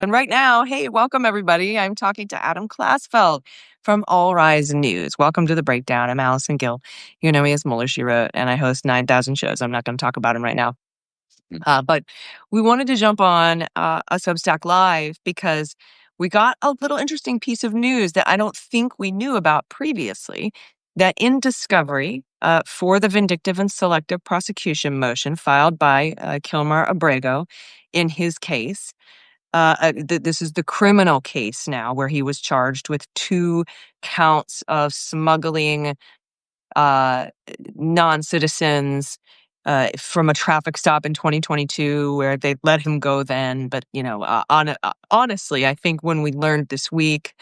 And right now, hey, welcome everybody. I'm talking to Adam Klasfeld from All Rise News. Welcome to the breakdown. I'm Allison Gill. You know me as Mueller, She Wrote, and I host 9,000 shows. I'm not going to talk about them right now. But we wanted to jump on a Substack Live because we got a little interesting piece of news that I don't think we knew about previously. That in discovery for the vindictive and selective prosecution motion filed by Kilmer Abrego in his case, this is the criminal case now where he was charged with 2 counts of smuggling uh, non-citizens from a traffic stop in 2022 where they let him go then. But, honestly, I think when we learned this week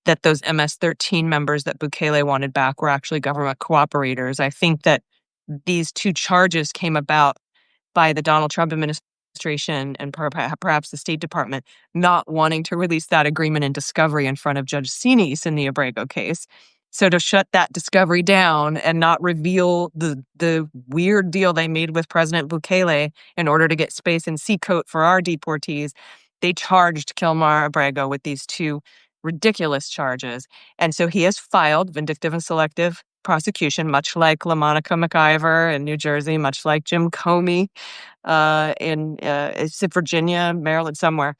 that those MS-13 members that Bukele wanted back were actually government cooperators, I think that these 2 charges came about by the Donald Trump administration and perhaps the State Department not wanting to release that agreement in discovery in front of Judge Sinis in the Abrego case. So to shut that discovery down and not reveal the weird deal they made with President Bukele in order to get space and seacoat for our deportees, they charged Kilmer Abrego with these 2 ridiculous charges. And so he has filed vindictive and selective prosecution, much like LaMonica McIver in New Jersey, much like Jim Comey in is it Virginia, Maryland, somewhere,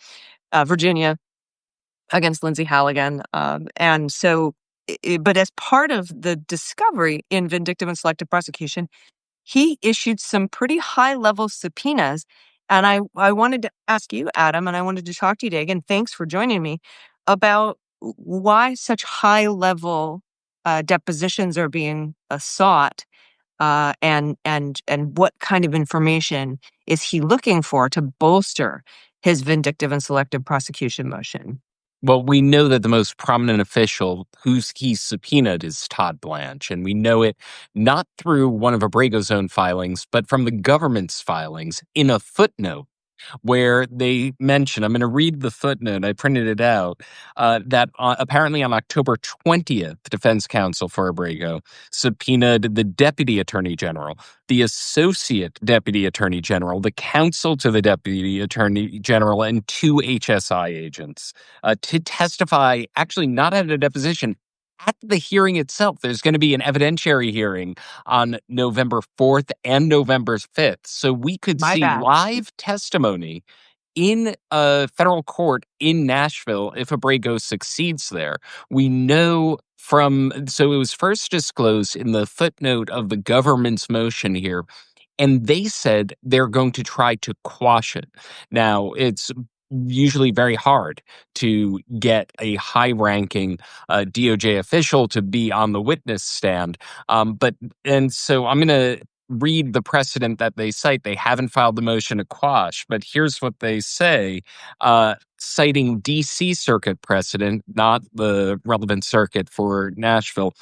Virginia against Lindsey Halligan. And so, but as part of the discovery in vindictive and selective prosecution, he issued some pretty high level subpoenas. And I wanted to ask you, Adam, and I wanted to talk to you today, again, thanks for joining me, about why such high level depositions are being sought, and what kind of information is he looking for to bolster his vindictive and selective prosecution motion? Well, we know that the most prominent official who's he's subpoenaed is Todd Blanche, and we know it not through one of Abrego's own filings, but from the government's filings in a footnote where they mention, I'm going to read the footnote, I printed it out, that apparently on October 20th, defense counsel for Abrego subpoenaed the deputy attorney general, the associate deputy attorney general, the counsel to the deputy attorney general, and 2 HSI agents to testify, actually not at a deposition, at the hearing itself. There's going to be an evidentiary hearing on November 4th and November 5th. So we could My see bad. live testimony in a federal court in Nashville if Abrego succeeds there. We know so it was first disclosed in the footnote of the government's motion here, and they said they're going to try to quash it. Now, it's usually very hard to get a high-ranking DOJ official to be on the witness stand. So I'm going to read the precedent that they cite. They haven't filed the motion to quash, but here's what they say, citing D.C. Circuit precedent, not the relevant circuit for Nashville.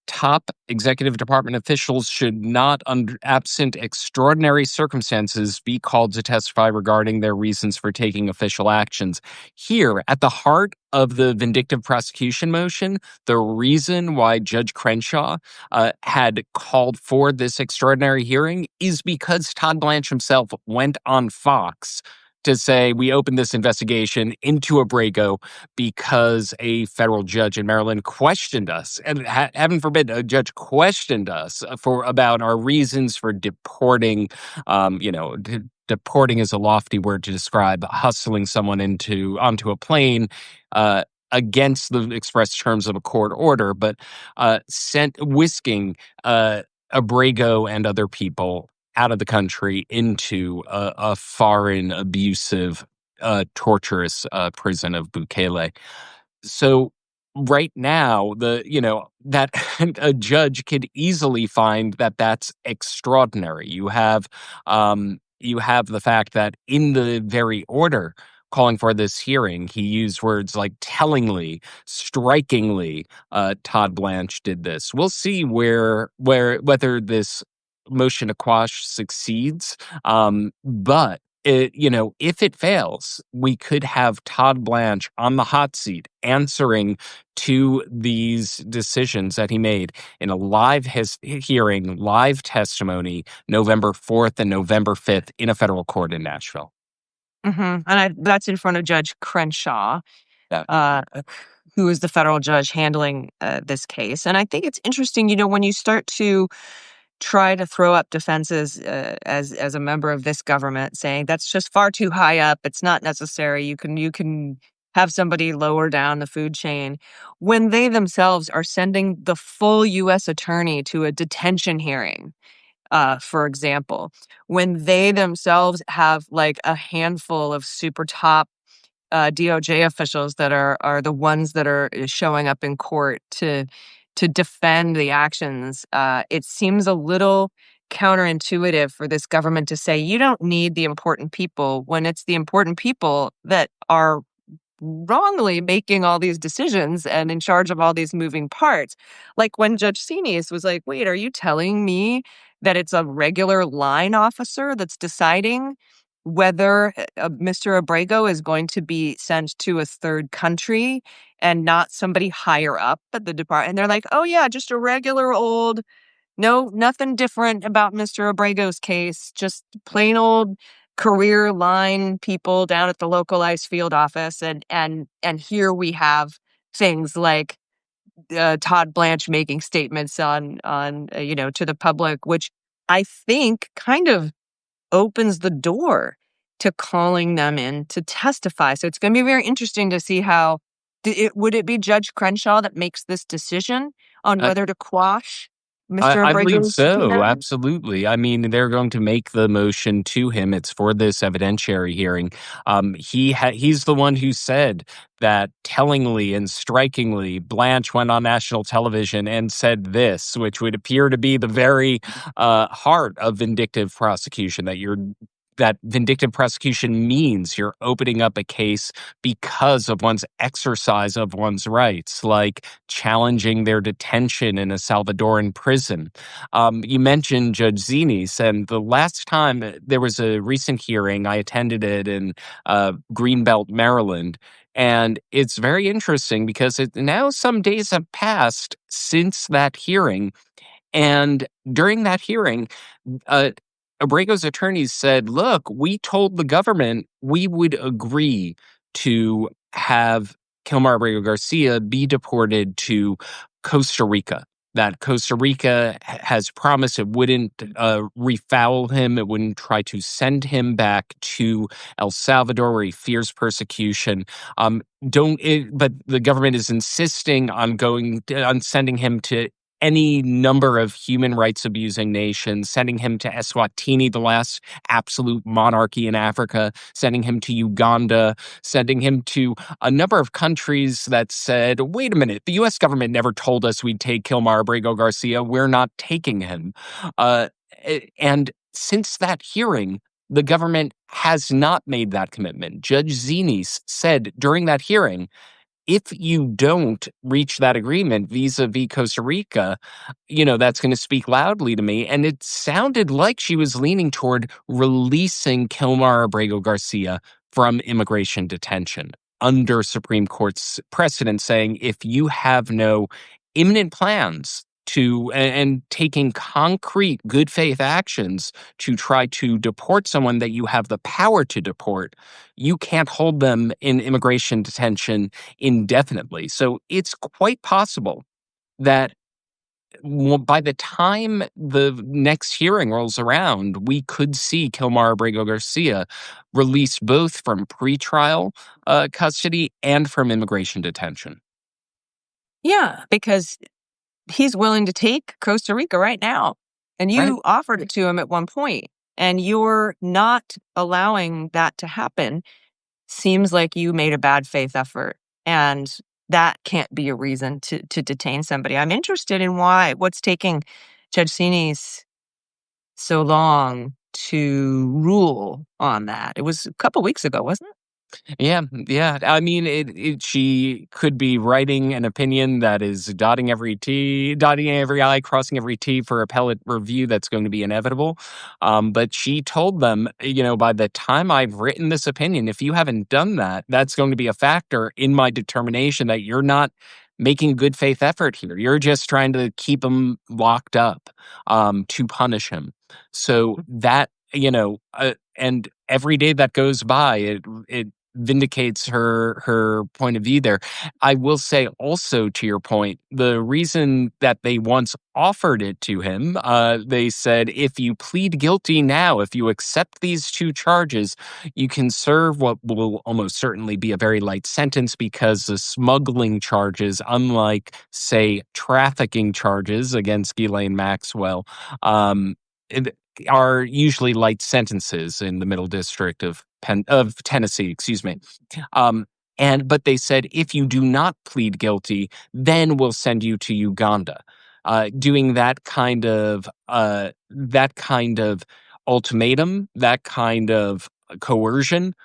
Top executive department officials should not, absent extraordinary circumstances, be called to testify regarding their reasons for taking official actions. Here, at the heart of the vindictive prosecution motion, the reason why Judge Crenshaw had called for this extraordinary hearing is because Todd Blanche himself went on Fox to say, we opened this investigation into Abrego because a federal judge in Maryland questioned us, and heaven forbid, a judge questioned us about our reasons for deporting. Deporting is a lofty word to describe hustling someone onto a plane against the express terms of a court order, but whisking Abrego and other people out of the country into a foreign, abusive, torturous prison of Bukele. So right now, that a judge could easily find that that's extraordinary. You have the fact that in the very order calling for this hearing, he used words like tellingly, strikingly. Todd Blanche did this. We'll see whether this motion to quash succeeds. But if it fails, we could have Todd Blanche on the hot seat answering to these decisions that he made in a live hearing, live testimony, November 4th and November 5th in a federal court in Nashville. That's in front of Judge Crenshaw, Yeah. uh, who is the federal judge handling this case. And I think it's interesting, when you start to try to throw up defenses as a member of this government, saying that's just far too high up. It's not necessary. You can have somebody lower down the food chain when they themselves are sending the full U.S. attorney to a detention hearing. For example, when they themselves have like a handful of super top DOJ officials that are the ones that are showing up in court to defend the actions. It seems a little counterintuitive for this government to say you don't need the important people when it's the important people that are wrongly making all these decisions and in charge of all these moving parts. Like when Judge Sines was like, wait, are you telling me that it's a regular line officer that's deciding whether Mr. Abrego is going to be sent to a third country and not somebody higher up at the department? And they're like, oh, yeah, just a regular old, no, nothing different about Mr. Abrego's case, just plain old career line people down at the localized field office. And here we have things like Todd Blanche making statements on to the public, which I think kind of opens the door to calling them in to testify. So it's going to be very interesting to see how would it be Judge Crenshaw that makes this decision on I, whether to quash Mr. I believe Abrego's so. subpoena? Absolutely. I mean, they're going to make the motion to him. It's for this evidentiary hearing. He's the one who said that tellingly and strikingly, Blanche went on national television and said this, which would appear to be the very heart of vindictive prosecution. That vindictive prosecution means you're opening up a case because of one's exercise of one's rights, like challenging their detention in a Salvadoran prison. You mentioned Judge Zinis, and the last time there was a recent hearing, I attended it in Greenbelt, Maryland. And it's very interesting because now some days have passed since that hearing. And during that hearing, uh, Abrego's attorneys said, look, we told the government we would agree to have Kilmer Abrego Garcia be deported to Costa Rica. That Costa Rica has promised it wouldn't refoul him, it wouldn't try to send him back to El Salvador where he fears persecution. But the government is insisting on sending him to any number of human rights abusing nations, sending him to Eswatini, the last absolute monarchy in Africa, sending him to Uganda, sending him to a number of countries that said, wait a minute, the US government never told us we'd take Kilmar Abrego Garcia. We're not taking him. And since that hearing, the government has not made that commitment. Judge Zinis said during that hearing, if you don't reach that agreement vis-a-vis Costa Rica, that's going to speak loudly to me. And it sounded like she was leaning toward releasing Kilmar Abrego Garcia from immigration detention under Supreme Court's precedent, saying if you have no imminent plans and taking concrete good faith actions to try to deport someone that you have the power to deport, you can't hold them in immigration detention indefinitely. So it's quite possible that by the time the next hearing rolls around, we could see Kilmar Abrego Garcia released both from pretrial custody and from immigration detention. Yeah, because he's willing to take Costa Rica right now. And Right. you offered it to him at one point, and you're not allowing that to happen. Seems like you made a bad faith effort. And that can't be a reason to detain somebody. I'm interested in what's taking Judge Sines so long to rule on that. It was a couple weeks ago, wasn't it? Yeah, yeah. I mean, she could be writing an opinion that is dotting every T, dotting every I, crossing every T for appellate review that's going to be inevitable. But she told them, by the time I've written this opinion, if you haven't done that, that's going to be a factor in my determination that you're not making good faith effort here. You're just trying to keep him locked up to punish him. So that and every day that goes by, it vindicates her point of view there. I will say also, to your point, the reason that they once offered it to him, they said, if you plead guilty now, if you accept these two charges, you can serve what will almost certainly be a very light sentence, because the smuggling charges, unlike, say, trafficking charges against Ghislaine Maxwell, um, it- are usually light sentences in the Middle District of Tennessee, excuse me. Um, but they said, if you do not plead guilty, then we'll send you to Uganda. Doing that kind of ultimatum, that kind of coercion,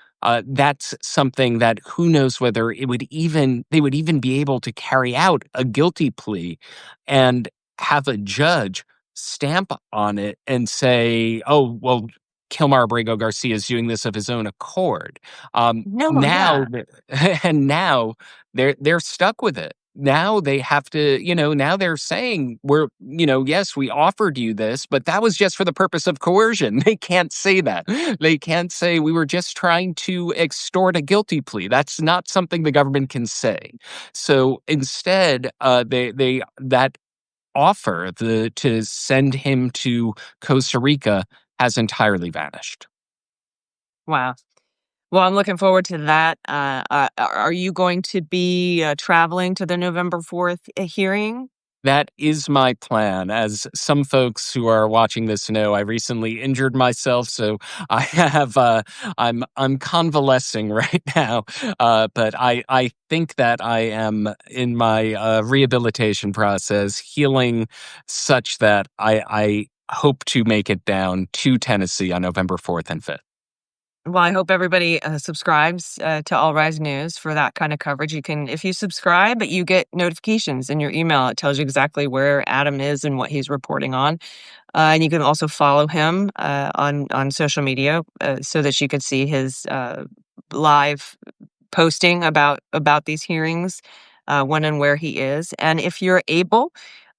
that's something that who knows whether they would even be able to carry out a guilty plea and have a judge stamp on it and say, "Oh, well, Kilmar Abrego Garcia is doing this of his own accord." No, Now, yeah. and now they're stuck with it. Now they have to, now they're saying, yes, we offered you this, but that was just for the purpose of coercion. They can't say that. They can't say we were just trying to extort a guilty plea. That's not something the government can say. So instead, that offer to send him to Costa Rica has entirely vanished. Wow. Well, I'm looking forward to that. Are you going to be traveling to the November 4th hearing? That is my plan. As some folks who are watching this know, I recently injured myself, so I have I'm convalescing right now. But I think that I am in my rehabilitation process, healing such that I hope to make it down to Tennessee on November 4th and 5th. Well, I hope everybody subscribes to All Rise News for that kind of coverage. If you subscribe, you get notifications in your email. It tells you exactly where Adam is and what he's reporting on. And you can also follow him on social media so that you can see his live posting about these hearings, when and where he is. And if you're able,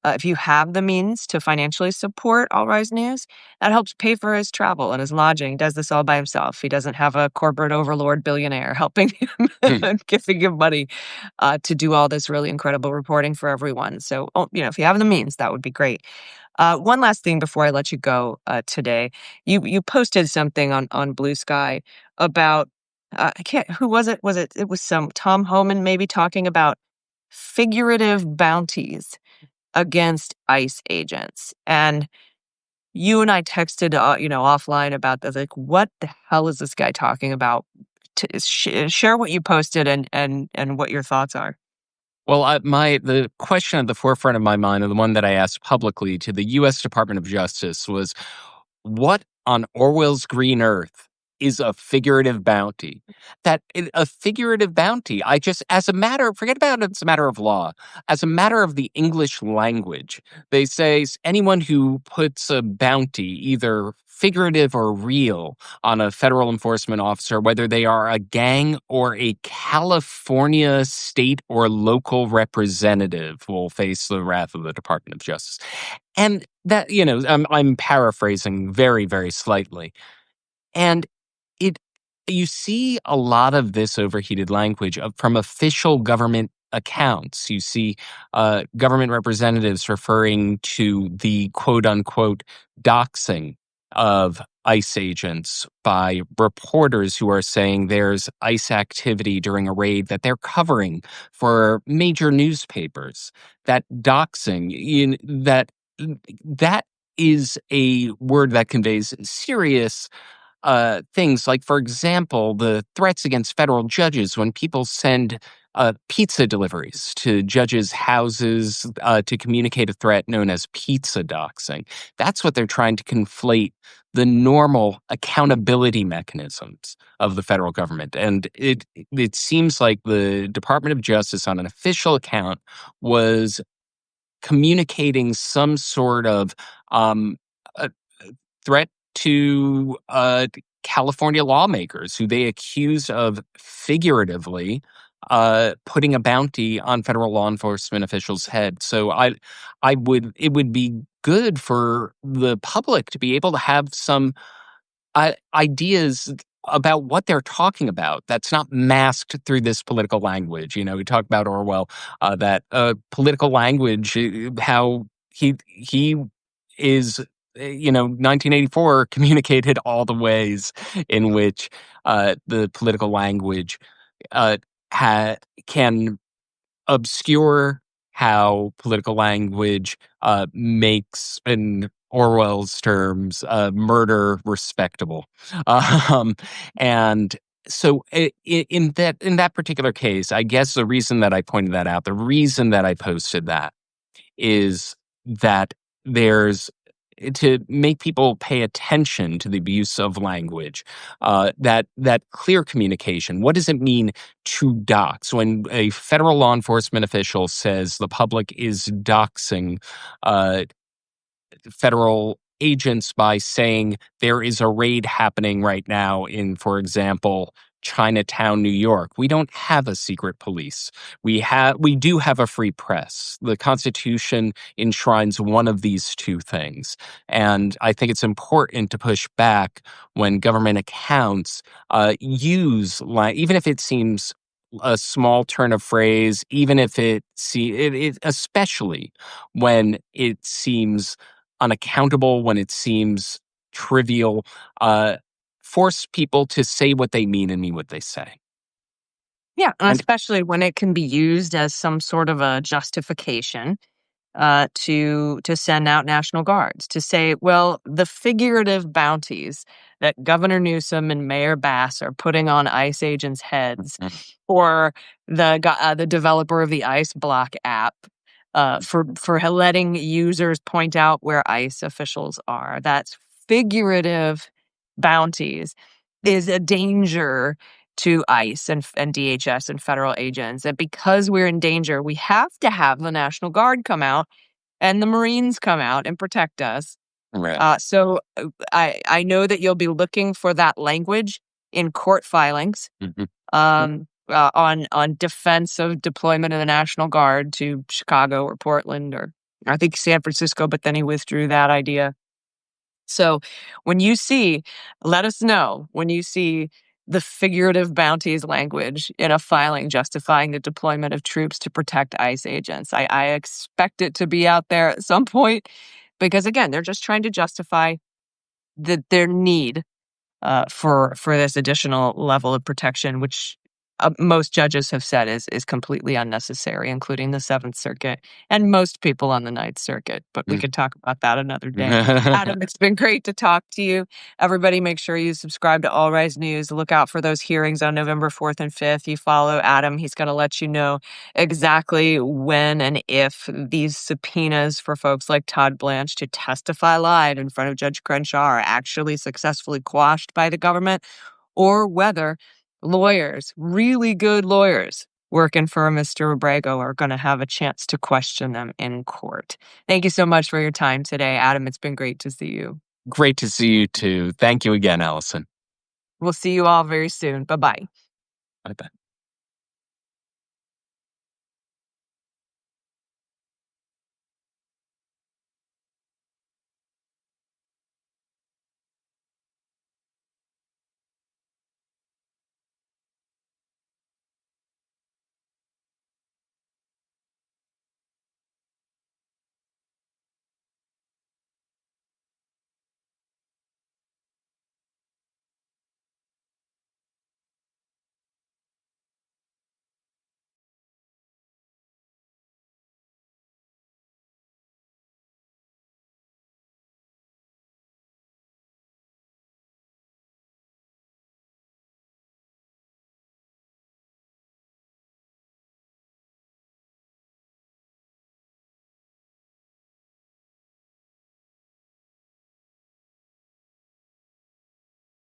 if you have the means to financially support All Rise News, that helps pay for his travel and his lodging. He does this all by himself. He doesn't have a corporate overlord billionaire helping him Hmm. and giving him money to do all this really incredible reporting for everyone. So, if you have the means, that would be great. One last thing before I let you go today, you posted something on Blue Sky about I can't who was it? It was some Tom Homan maybe talking about figurative bounties against ICE agents. And you and I texted offline about this. Like, what the hell is this guy talking about? Share what you posted and what your thoughts are. Well, the question at the forefront of my mind, and the one that I asked publicly to the U.S. Department of Justice, was, what on Orwell's green earth is a figurative bounty? A figurative bounty. I just, forget about it as a matter of law, as a matter of the English language, they say anyone who puts a bounty, either figurative or real, on a federal enforcement officer, whether they are a gang or a California state or local representative, will face the wrath of the Department of Justice. And that, I'm paraphrasing very, very slightly. And it you see a lot of this overheated language from official government accounts. You see government representatives referring to the quote unquote doxing of ICE agents by reporters who are saying there's ICE activity during a raid that they're covering for major newspapers. That doxing, that is a word that conveys serious things, like, for example, the threats against federal judges when people send pizza deliveries to judges' houses to communicate a threat known as pizza doxing. That's what they're trying to conflate the normal accountability mechanisms of the federal government. And it seems like the Department of Justice, on an official account, was communicating some sort of um, uh, threat to California lawmakers who they accused of figuratively putting a bounty on federal law enforcement officials' head. So it would be good for the public to be able to have some ideas about what they're talking about that's not masked through this political language. We talk about Orwell, that political language, how he is, 1984 communicated all the ways in which the political language uh, can obscure how political language makes, in Orwell's terms, murder respectable. Um, and so, in that particular case, I guess the reason that I pointed that out, the reason that I posted that, is that there's to make people pay attention to the abuse of language, that clear communication. What does it mean to dox? When a federal law enforcement official says the public is doxing uh, federal agents by saying there is a raid happening right now in, for example, Chinatown, New York. We don't have a secret police. We do have a free press. The Constitution enshrines one of these two things. And I think it's important to push back when government accounts even if it seems a small turn of phrase, even if especially when it seems unaccountable, when it seems trivial, uh, force people to say what they mean and mean what they say. Yeah, and And especially when it can be used as some sort of a justification to send out National Guards to say, well, the figurative bounties that Governor Newsom and Mayor Bass are putting on ICE agents' heads, or the developer of the ICE Block app for letting users point out where ICE officials are. That's figurative bounties is a danger to ICE and DHS and federal agents. And because we're in danger, we have to have the National Guard come out and the Marines come out and protect us. right. I know that you'll be looking for that language in court filings Mhm. on defense of deployment of the National Guard to Chicago or Portland or I think San Francisco, but then he withdrew that idea. So when you see, let us know when you see the figurative bounties language in a filing justifying the deployment of troops to protect ICE agents. I expect it to be out there at some point because, again, they're just trying to justify their need for this additional level of protection, which most judges have said is completely unnecessary, including the Seventh Circuit and most people on the Ninth Circuit. But we could talk about that another day. Adam, it's been great to talk to you. Everybody, make sure you subscribe to All Rise News. Look out for those hearings on November 4th and 5th. You follow Adam; he's going to let you know exactly when and if these subpoenas for folks like Todd Blanche to testify live in front of Judge Crenshaw are actually successfully quashed by the government, or whether lawyers, really good lawyers working for Mr. Abrego, are going to have a chance to question them in court. Thank you so much for your time today, Adam. It's been great to see you. Great to see you too. Thank you again, Allison. We'll see you all very soon. Bye bye. Bye bye.